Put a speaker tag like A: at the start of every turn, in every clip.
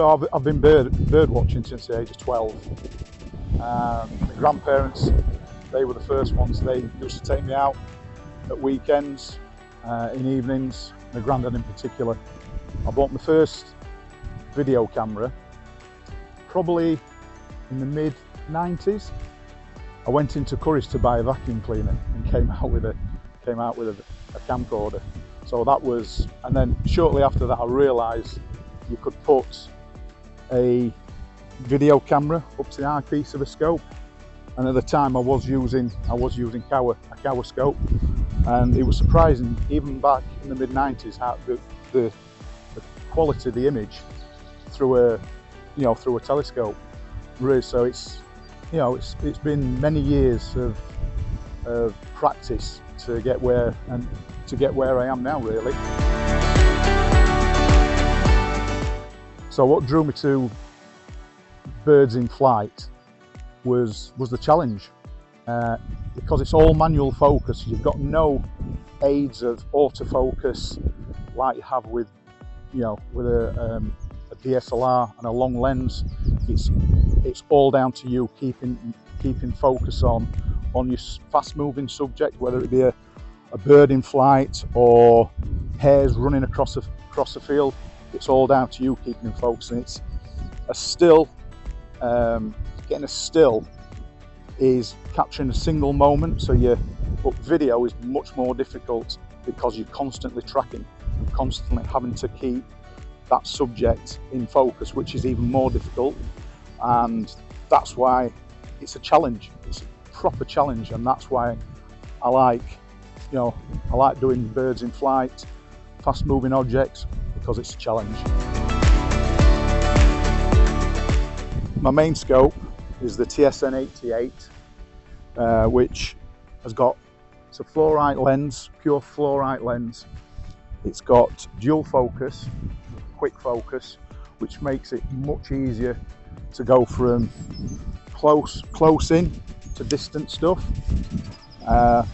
A: So I've been bird watching since the age of 12. My grandparents, they were the first ones. They used to take me out at weekends, in evenings, my granddad in particular. I bought my first video camera probably in the mid-90s. I went into Curry's to buy a vacuum cleaner and came out with a camcorder. So that was, and then shortly after that I realised you could put a video camera up to the eyepiece of a scope, and at the time I was using Kowa, a Kowa scope, and it was surprising even back in the mid-90s how the quality of the image through a telescope. Really, so it's been many years of practice to get where I am now, really. So what drew me to birds in flight was the challenge, because it's all manual focus. You've got no aids of autofocus like you have with a DSLR and a long lens. It's all down to you keeping focus on your fast-moving subject, whether it be a bird in flight or hares running across a field. It's all down to you keeping focus. And it's a still, getting a still is capturing a single moment. But video is much more difficult because you're constantly tracking and constantly having to keep that subject in focus, which is even more difficult. And that's why it's a challenge. It's a proper challenge, and that's why I like doing birds in flight, fast-moving objects, because it's a challenge. My main scope is the TSN88, which has got, it's a fluorite lens, pure fluorite lens. It's got dual focus, quick focus, which makes it much easier to go from close in to distant stuff.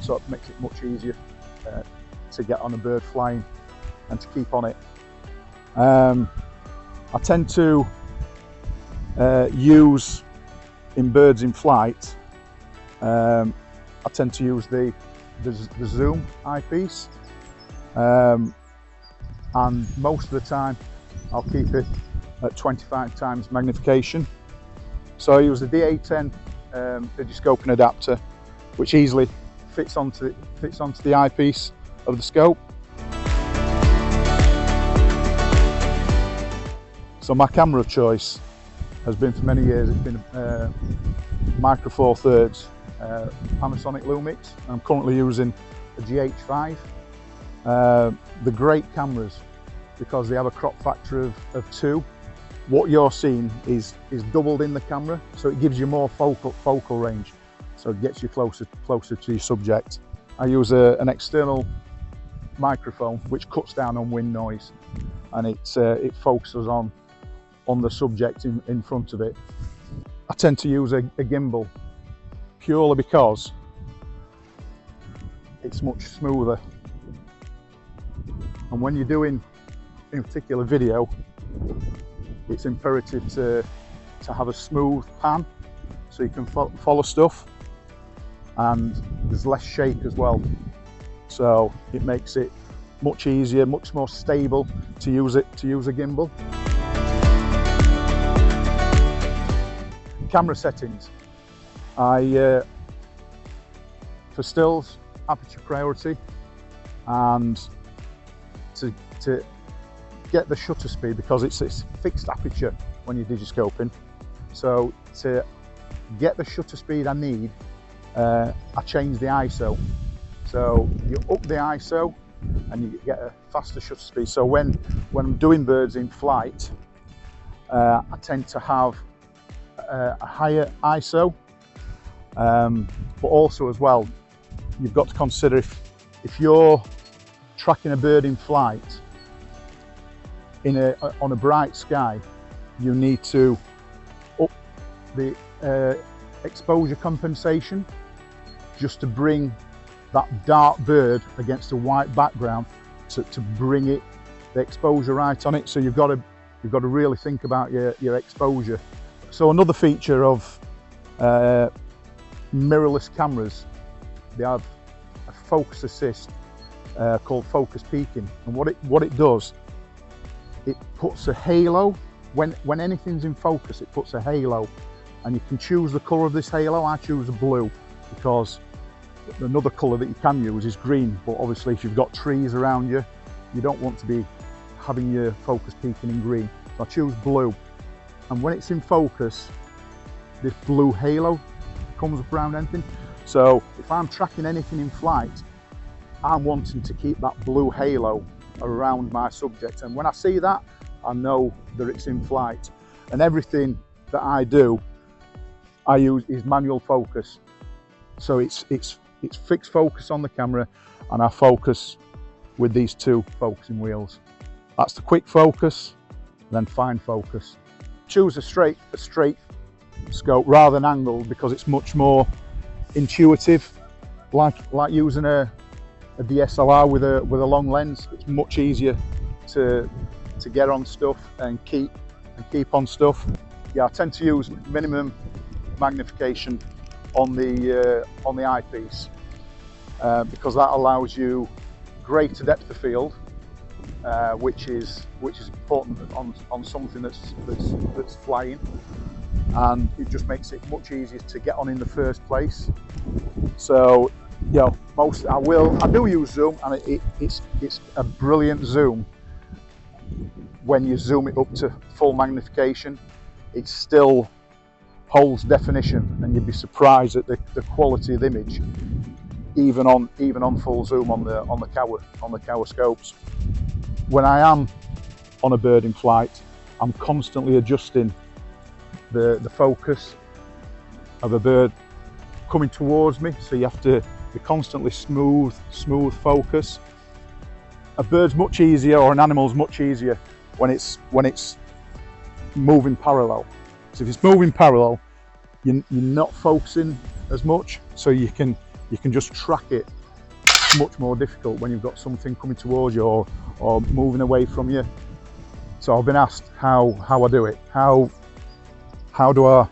A: So it makes it much easier to get on a bird flying and to keep on it. I tend to use, in birds in flight, I tend to use the zoom eyepiece, and most of the time I'll keep it at 25 times magnification. So I use the D810 Digiscoping adapter, which easily fits onto the eyepiece of the scope. So my camera of choice has been for many years, it's been Micro Four Thirds Panasonic Lumix. I'm currently using a GH5. They're great cameras because they have a crop factor of 2. What you're seeing is doubled in the camera, so it gives you more focal range, so it gets you closer to your subject. I use an external microphone which cuts down on wind noise, and it focuses on the subject in front of it. I tend to use a gimbal purely because it's much smoother, and when you're doing in particular video, it's imperative to have a smooth pan so you can follow stuff, and there's less shake as well, so it makes it much easier, much more stable to use a gimbal. Camera settings, for stills, aperture priority, and to get the shutter speed, because it's fixed aperture when you're digiscoping. So to get the shutter speed I need, I change the ISO. So you up the ISO and you get a faster shutter speed. So when I'm doing birds in flight, I tend to have a higher ISO, but also as well, you've got to consider if you're tracking a bird in flight on a bright sky, you need to up the exposure compensation just to bring that dark bird against a white background to bring the exposure right on it. So you've got to You've got to really think about your exposure. So another feature of mirrorless cameras, they have a focus assist called focus peaking, and what it does, it puts a halo when anything's in focus. It puts a halo, and you can choose the color of this halo. I choose a blue because another color that you can use is green, but obviously if you've got trees around you, you don't want to be having your focus peaking in green. So I choose blue, and when it's in focus, this blue halo comes up around anything. So if I'm tracking anything in flight, I'm wanting to keep that blue halo around my subject, and when I see that, I know that it's in flight. And everything that I do, I use is manual focus. So it's fixed focus on the camera, and I focus with these two focusing wheels. That's the quick focus, then fine focus. Choose a straight scope rather than angled because it's much more intuitive. Like using a DSLR with a long lens, it's much easier to get on stuff and keep on stuff. Yeah, I tend to use minimum magnification on the eyepiece because that allows you greater depth of field, which is important on something that's flying, and it just makes it much easier to get on in the first place. So, you know, I do use zoom, and it's a brilliant zoom. When you zoom it up to full magnification, it still holds definition, and you'd be surprised at the quality of the image, even on full zoom on the Kowa scopes. When I am on a bird in flight, I'm constantly adjusting the focus of a bird coming towards me, so you have to be constantly smooth focus. A bird's much easier, or an animal's much easier when it's moving parallel. So if it's moving parallel, you're not focusing as much, so you can just track it. It's much more difficult when you've got something coming towards you or moving away from you. So I've been asked how I do it. How do I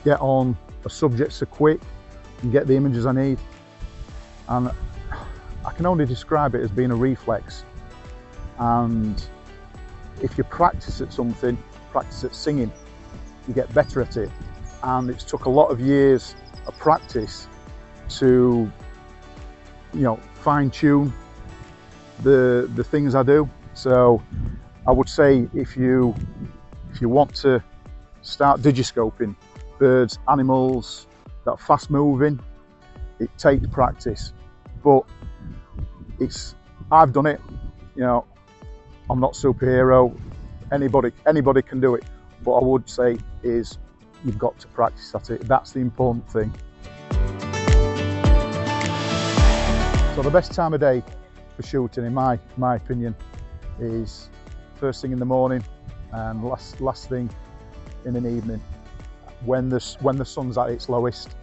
A: get on a subject so quick and get the images I need? And I can only describe it as being a reflex. And if you practice at something, practice at singing, you get better at it. And it's took a lot of years of practice to, you know, fine-tune the things I do. So I would say if you want to start digiscoping birds, animals that are fast moving, it takes practice. But I've done it, you know, I'm not superhero, anybody can do it. What I would say is you've got to practice at it. That's the important thing. So the best time of day for shooting, in my opinion, is first thing in the morning and last thing in an evening, when the sun's at its lowest.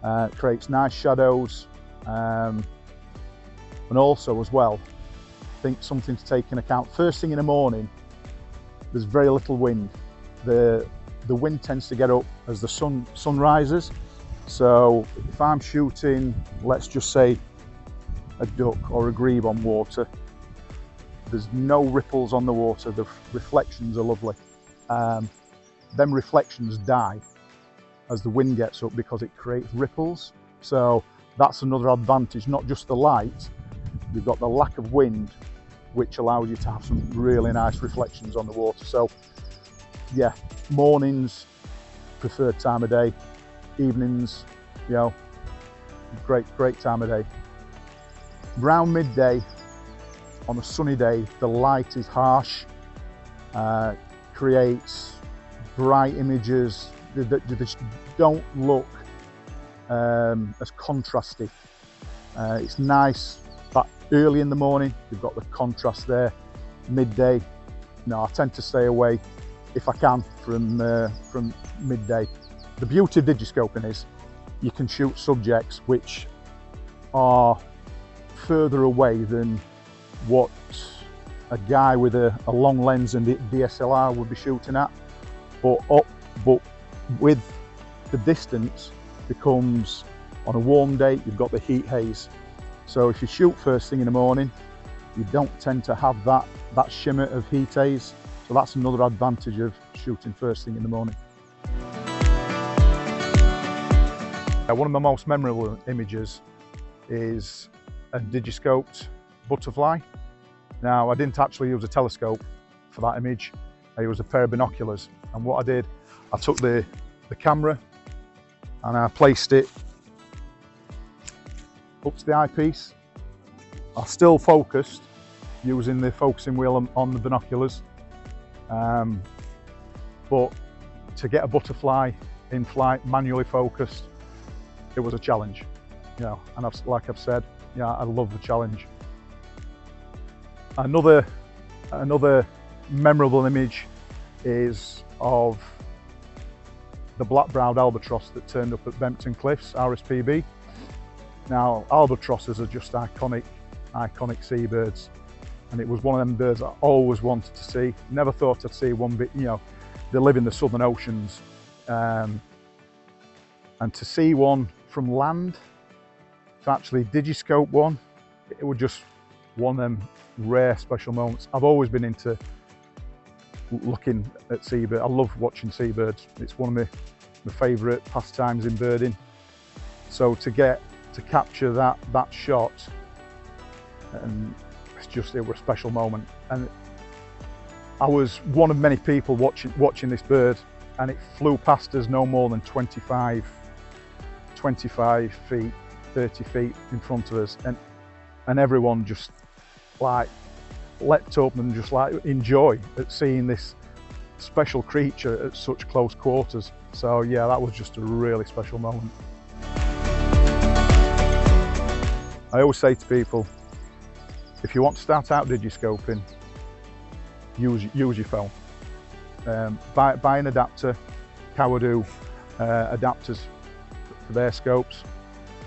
A: It creates nice shadows, and also as well, I think something to take into account. First thing in the morning, there's very little wind. The wind tends to get up as the sun rises. So if I'm shooting, let's just say a duck or a grebe on water, there's no ripples on the water. The reflections are lovely. Them reflections die as the wind gets up because it creates ripples. So that's another advantage, not just the light, you've got the lack of wind, which allows you to have some really nice reflections on the water. So yeah, mornings, preferred time of day. Evenings, you know, great time of day. Around midday, on a sunny day, the light is harsh, creates bright images that just don't look as contrasty. It's nice, but early in the morning, you've got the contrast there. Midday, no, I tend to stay away if I can from midday. The beauty of digiscoping is you can shoot subjects which are further away than what a guy with a long lens and DSLR would be shooting at, but with the distance becomes, on a warm day, you've got the heat haze. So if you shoot first thing in the morning, you don't tend to have that shimmer of heat haze. So that's another advantage of shooting first thing in the morning. One of my most memorable images is a digiscoped butterfly. Now, I didn't actually use a telescope for that image. I used a pair of binoculars. And what I did, I took the camera and I placed it up to the eyepiece. I still focused using the focusing wheel on the binoculars. But to get a butterfly in flight, manually focused, it was a challenge. You know, and like I've said, yeah, I love the challenge. Another memorable image is of the black-browed albatross that turned up at Bempton Cliffs, RSPB. Now, albatrosses are just iconic seabirds, and it was one of them birds I always wanted to see. Never thought I'd see one bit, you know, they live in the southern oceans. And to see one from land, to actually digiscope one, it was just one of them rare special moments. I've always been into looking at seabirds. I love watching seabirds. It's one of my favourite pastimes in birding. So to capture that shot, and it was a special moment. And I was one of many people watching this bird, and it flew past us no more than 25 feet, 30 feet in front of us, and everyone just like leapt up and just like enjoy at seeing this special creature at such close quarters. So yeah, that was just a really special moment. I always say to people, if you want to start out digiscoping, use your phone. Buy an adapter. Kowa do adapters for their scopes,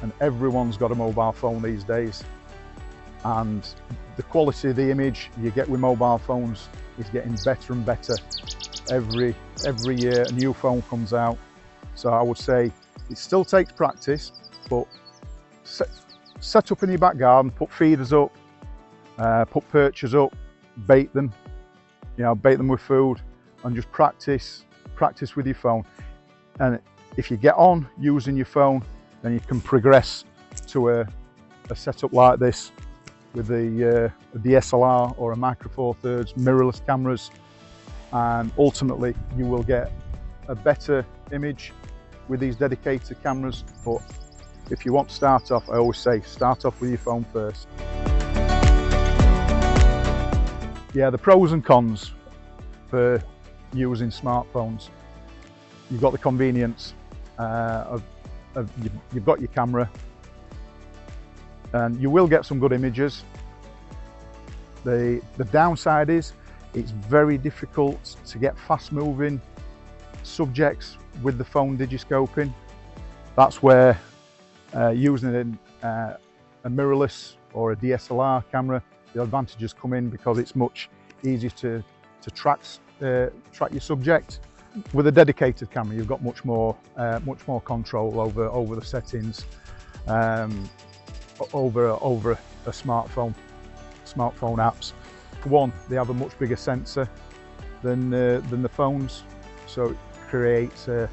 A: and everyone's got a mobile phone these days. And the quality of the image you get with mobile phones is getting better and better. Every year a new phone comes out. So I would say it still takes practice, but set up in your back garden, put feeders up, put perches up, bait them, you know, bait them with food, and just practice with your phone. And if you get on using your phone, then you can progress to a setup like this with a DSLR or a Micro Four Thirds mirrorless cameras, and ultimately you will get a better image with these dedicated cameras. But if you want to start off, I always say start off with your phone first. Yeah, the pros and cons for using smartphones. You've got the convenience you've got your camera, and you will get some good images. The downside is it's very difficult to get fast moving subjects with the phone digiscoping. That's where using a mirrorless or a DSLR camera, the advantages come in, because it's much easier to track your subject. With a dedicated camera, you've got much more control over the settings, over a smartphone apps. For one, they have a much bigger sensor than the phones, so it creates a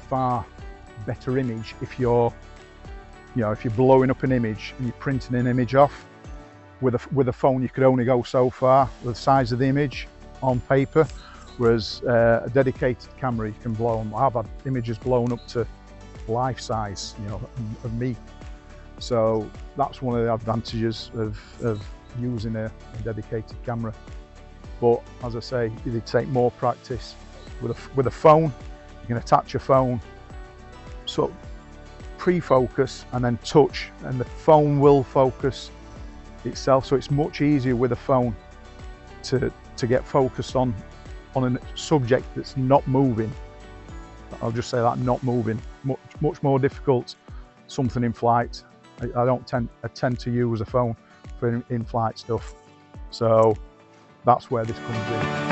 A: far better image. If you're blowing up an image and you're printing an image off with a phone, you could only go so far with the size of the image on paper, whereas a dedicated camera, you can blow them. I've had images blown up to life size, you know, of me. So that's one of the advantages of using a dedicated camera. But as I say, you take more practice with a phone. You can attach a phone, sort of pre-focus and then touch, and the phone will focus itself. So it's much easier with a phone to get focused on a subject that's not moving. I'll just say that, not moving. Much more difficult something in flight. I tend to use a phone for in-flight stuff. So that's where this comes in.